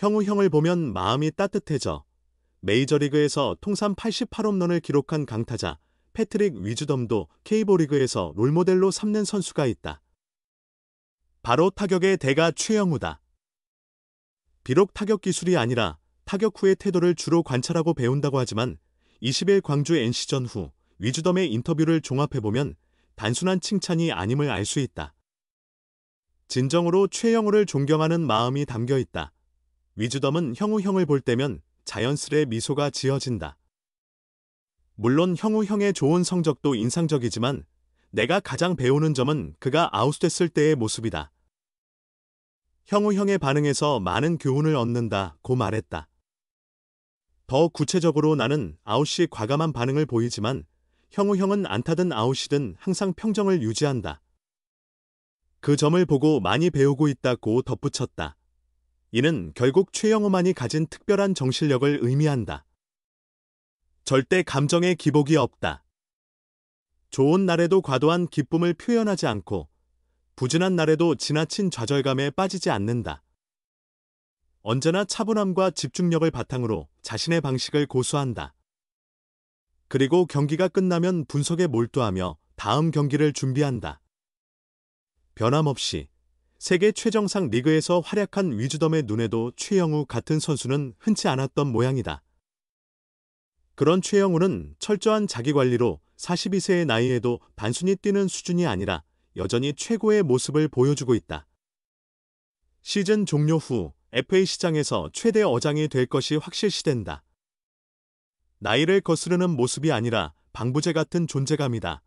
형우 형을 보면 마음이 따뜻해져. 메이저리그에서 통산 88홈런을 기록한 강타자 패트릭 위즈덤도 K리그에서 롤모델로 삼는 선수가 있다. 바로 타격의 대가 최영우다. 비록 타격 기술이 아니라 타격 후의 태도를 주로 관찰하고 배운다고 하지만 20일 광주 NC전 후 위즈덤의 인터뷰를 종합해보면 단순한 칭찬이 아님을 알 수 있다. 진정으로 최영우를 존경하는 마음이 담겨 있다. 위즈덤은 형우 형을 볼 때면 자연스레 미소가 지어진다. 물론 형우 형의 좋은 성적도 인상적이지만 내가 가장 배우는 점은 그가 아웃됐을 때의 모습이다. 형우 형의 반응에서 많은 교훈을 얻는다고 말했다. 더 구체적으로 나는 아웃시 과감한 반응을 보이지만 형우 형은 안타든 아웃이든 항상 평정을 유지한다. 그 점을 보고 많이 배우고 있다고 덧붙였다. 이는 결국 최영우만이 가진 특별한 정신력을 의미한다. 절대 감정의 기복이 없다. 좋은 날에도 과도한 기쁨을 표현하지 않고 부진한 날에도 지나친 좌절감에 빠지지 않는다. 언제나 차분함과 집중력을 바탕으로 자신의 방식을 고수한다. 그리고 경기가 끝나면 분석에 몰두하며 다음 경기를 준비한다. 변함없이 세계 최정상 리그에서 활약한 위즈덤의 눈에도 최영우 같은 선수는 흔치 않았던 모양이다. 그런 최영우는 철저한 자기관리로 42세의 나이에도 단순히 뛰는 수준이 아니라 여전히 최고의 모습을 보여주고 있다. 시즌 종료 후 FA 시장에서 최대 어장이 될 것이 확실시된다. 나이를 거스르는 모습이 아니라 방부제 같은 존재감이다.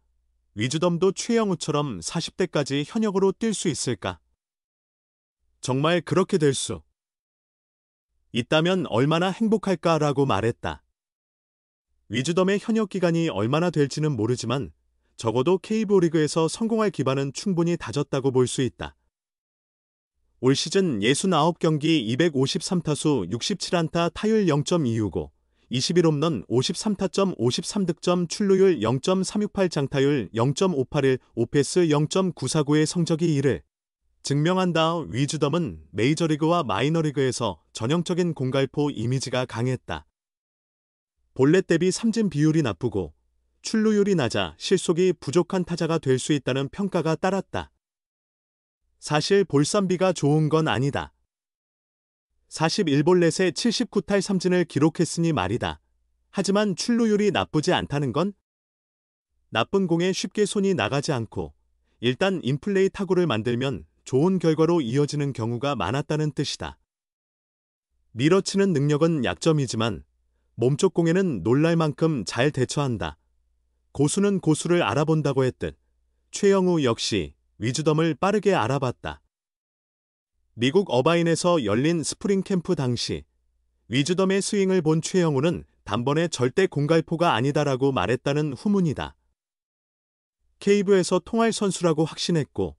위즈덤도 최영우처럼 40대까지 현역으로 뛸 수 있을까? 정말 그렇게 될 수 있다면 얼마나 행복할까라고 말했다. 위즈덤의 현역 기간이 얼마나 될지는 모르지만 적어도 K리그에서 성공할 기반은 충분히 다졌다고 볼 수 있다. 올 시즌 69경기 253타수 67안타 타율 0.265, 21홈런 53타점 53득점 출루율 0.368 장타율 0.581 오패스 0.949의 성적이 이를 증명한다. 위즈덤은 메이저리그와 마이너리그에서 전형적인 공갈포 이미지가 강했다. 볼넷 대비 삼진 비율이 나쁘고 출루율이 낮아 실속이 부족한 타자가 될 수 있다는 평가가 따랐다. 사실 볼쌈비가 좋은 건 아니다. 41볼넷에 79탈 삼진을 기록했으니 말이다. 하지만 출루율이 나쁘지 않다는 건 나쁜 공에 쉽게 손이 나가지 않고 일단 인플레이 타구를 만들면 좋은 결과로 이어지는 경우가 많았다는 뜻이다. 밀어치는 능력은 약점이지만 몸쪽 공에는 놀랄 만큼 잘 대처한다. 고수는 고수를 알아본다고 했듯 최영우 역시 위즈덤을 빠르게 알아봤다. 미국 어바인에서 열린 스프링 캠프 당시 위즈덤의 스윙을 본 최영우는 단번에 절대 공갈포가 아니다라고 말했다는 후문이다. 케이브에서 통할 선수라고 확신했고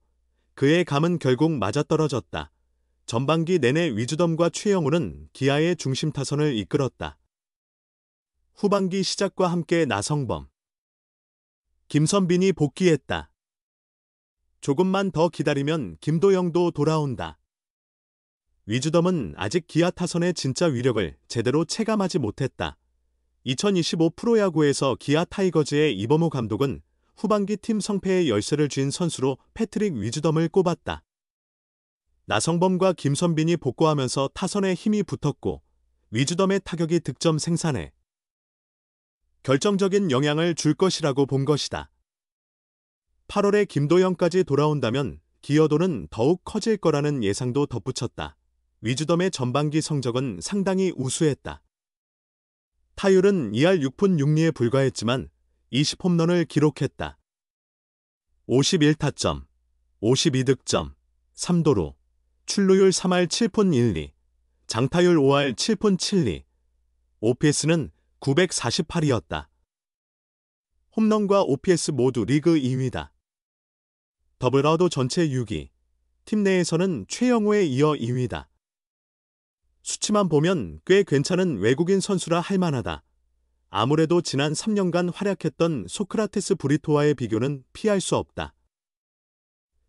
그의 감은 결국 맞아떨어졌다. 전반기 내내 위즈덤과 최영우는 기아의 중심 타선을 이끌었다. 후반기 시작과 함께 나성범, 김선빈이 복귀했다. 조금만 더 기다리면 김도영도 돌아온다. 위즈덤은 아직 기아 타선의 진짜 위력을 제대로 체감하지 못했다. 2025 프로야구에서 기아 타이거즈의 이범호 감독은 후반기 팀 성패의 열쇠를 쥔 선수로 패트릭 위즈덤을 꼽았다. 나성범과 김선빈이 복구하면서 타선에 힘이 붙었고 위즈덤의 타격이 득점 생산에 결정적인 영향을 줄 것이라고 본 것이다. 8월에 김도영까지 돌아온다면 기여도는 더욱 커질 거라는 예상도 덧붙였다. 위즈덤의 전반기 성적은 상당히 우수했다. 타율은 2할 6푼 6리에 불과했지만 20홈런을 기록했다. 51타점, 52득점, 3도루, 출루율 3할 7푼 1리, 장타율 5할 7푼 7리, OPS는 948이었다. 홈런과 OPS 모두 리그 2위다. 더블아웃 전체 6위, 팀 내에서는 최영우에 이어 2위다. 수치만 보면 꽤 괜찮은 외국인 선수라 할 만하다. 아무래도 지난 3년간 활약했던 소크라테스 브리토와의 비교는 피할 수 없다.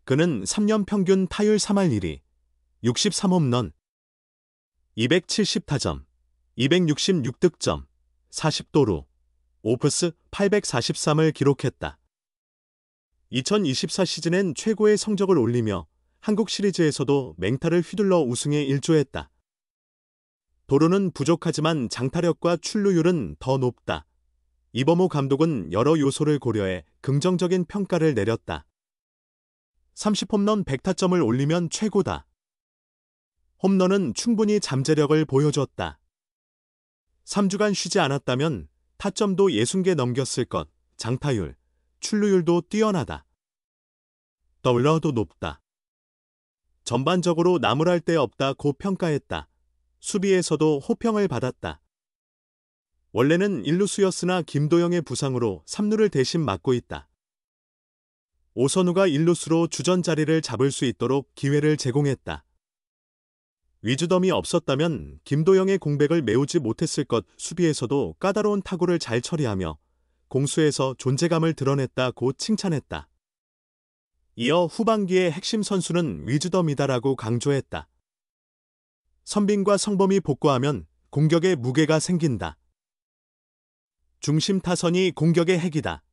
그는 3년 평균 타율 3할 1위, 63홈런, 270타점, 266득점, 40도루, 오프스 843을 기록했다. 2024 시즌엔 최고의 성적을 올리며 한국 시리즈에서도 맹타를 휘둘러 우승에 일조했다. 도루는 부족하지만 장타력과 출루율은 더 높다. 이범호 감독은 여러 요소를 고려해 긍정적인 평가를 내렸다. 30홈런 100타점을 올리면 최고다. 홈런은 충분히 잠재력을 보여줬다. 3주간 쉬지 않았다면 타점도 60개 넘겼을 것, 장타율, 출루율도 뛰어나다. 더블러도 높다. 전반적으로 나무랄 데 없다고 평가했다. 수비에서도 호평을 받았다. 원래는 1루수였으나 김도영의 부상으로 3루를 대신 맡고 있다. 오선우가 1루수로 주전 자리를 잡을 수 있도록 기회를 제공했다. 위즈덤이 없었다면 김도영의 공백을 메우지 못했을 것. 수비에서도 까다로운 타구를 잘 처리하며 공수에서 존재감을 드러냈다고 칭찬했다. 이어 후반기의 핵심 선수는 위즈덤이다라고 강조했다. 선빈과 성범이 복구하면 공격에 무게가 생긴다. 중심 타선이 공격의 핵이다.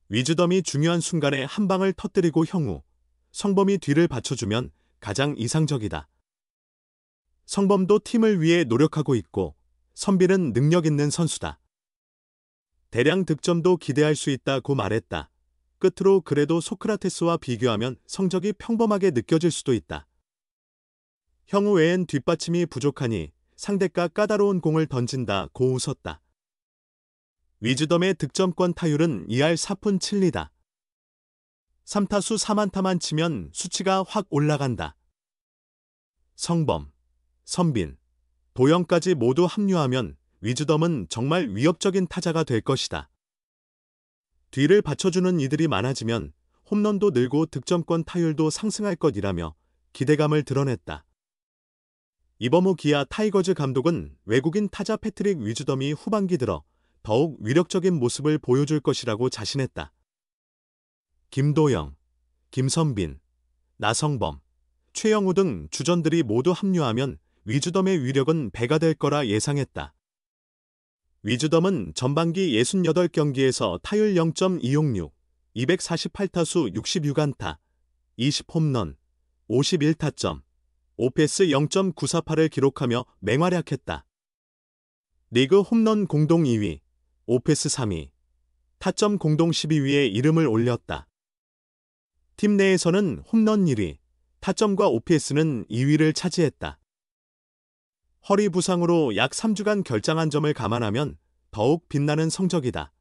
위즈덤이 중요한 순간에 한 방을 터뜨리고 형우, 성범이 뒤를 받쳐주면 가장 이상적이다. 성범도 팀을 위해 노력하고 있고 선빈은 능력 있는 선수다. 대량 득점도 기대할 수 있다고 말했다. 끝으로 그래도 소크라테스와 비교하면 성적이 평범하게 느껴질 수도 있다. 형우 외엔 뒷받침이 부족하니 상대가 까다로운 공을 던진다고 웃었다. 위즈덤의 득점권 타율은 2할 4푼 7리다. 3타수 4안타만 치면 수치가 확 올라간다. 성범, 선빈, 도영까지 모두 합류하면 위즈덤은 정말 위협적인 타자가 될 것이다. 뒤를 받쳐주는 이들이 많아지면 홈런도 늘고 득점권 타율도 상승할 것이라며 기대감을 드러냈다. 이범호 기아 타이거즈 감독은 외국인 타자 패트릭 위즈덤이 후반기 들어 더욱 위력적인 모습을 보여줄 것이라고 자신했다. 김도영, 김선빈, 나성범, 최영우 등 주전들이 모두 합류하면 위즈덤의 위력은 배가 될 거라 예상했다. 위즈덤은 전반기 68경기에서 타율 0.266, 248타수 66안타, 20홈런, 51타점, OPS 0.948을 기록하며 맹활약했다. 리그 홈런 공동 2위, OPS 3위, 타점 공동 12위에 이름을 올렸다. 팀 내에서는 홈런 1위, 타점과 OPS는 2위를 차지했다. 허리 부상으로 약 3주간 결장한 점을 감안하면 더욱 빛나는 성적이다.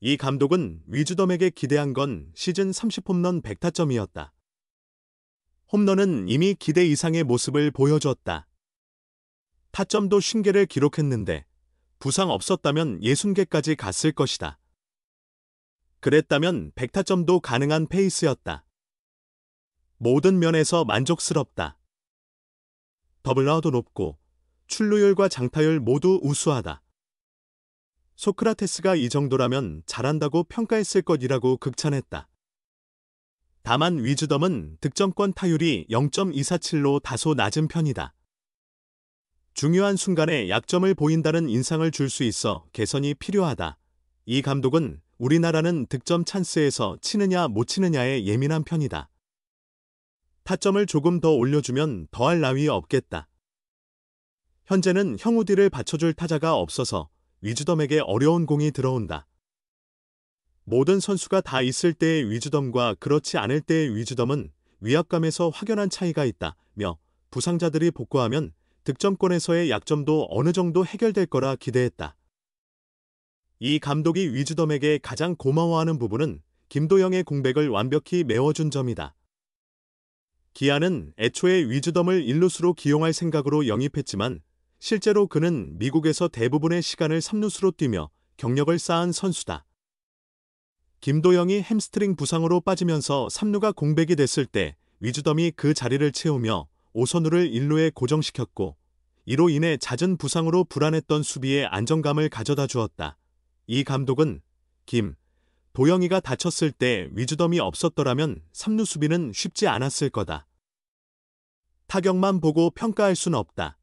이 감독은 위즈덤에게 기대한 건 시즌 30홈런 100타점이었다. 홈런은 이미 기대 이상의 모습을 보여줬다. 타점도 50개를 기록했는데 부상 없었다면 60개까지 갔을 것이다. 그랬다면 100타점도 가능한 페이스였다. 모든 면에서 만족스럽다. 더블라도 높고 출루율과 장타율 모두 우수하다. 소크라테스가 이 정도라면 잘한다고 평가했을 것이라고 극찬했다. 다만 위즈덤은 득점권 타율이 0.247로 다소 낮은 편이다. 중요한 순간에 약점을 보인다는 인상을 줄 수 있어 개선이 필요하다. 이 감독은 우리나라는 득점 찬스에서 치느냐 못 치느냐에 예민한 편이다. 타점을 조금 더 올려주면 더할 나위 없겠다. 현재는 형우 뒤를 받쳐줄 타자가 없어서 위즈덤에게 어려운 공이 들어온다. 모든 선수가 다 있을 때의 위즈덤과 그렇지 않을 때의 위즈덤은 위압감에서 확연한 차이가 있다며 부상자들이 복구하면 득점권에서의 약점도 어느 정도 해결될 거라 기대했다. 이 감독이 위즈덤에게 가장 고마워하는 부분은 김도영의 공백을 완벽히 메워준 점이다. 기아는 애초에 위즈덤을 1루수로 기용할 생각으로 영입했지만 실제로 그는 미국에서 대부분의 시간을 3루수로 뛰며 경력을 쌓은 선수다. 김도영이 햄스트링 부상으로 빠지면서 3루가 공백이 됐을 때 위즈덤이 그 자리를 채우며 오선우를 1루에 고정시켰고 이로 인해 잦은 부상으로 불안했던 수비에 안정감을 가져다 주었다. 이 감독은 도영이가 다쳤을 때 위즈덤이 없었더라면 3루 수비는 쉽지 않았을 거다. 타격만 보고 평가할 순 없다.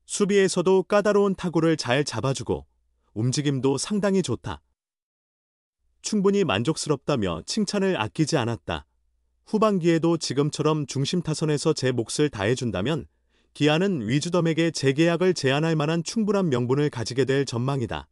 수비에서도 까다로운 타구를 잘 잡아주고 움직임도 상당히 좋다. 충분히 만족스럽다며 칭찬을 아끼지 않았다. 후반기에도 지금처럼 중심 타선에서 제 몫을 다해준다면 기아는 위즈덤에게 재계약을 제안할 만한 충분한 명분을 가지게 될 전망이다.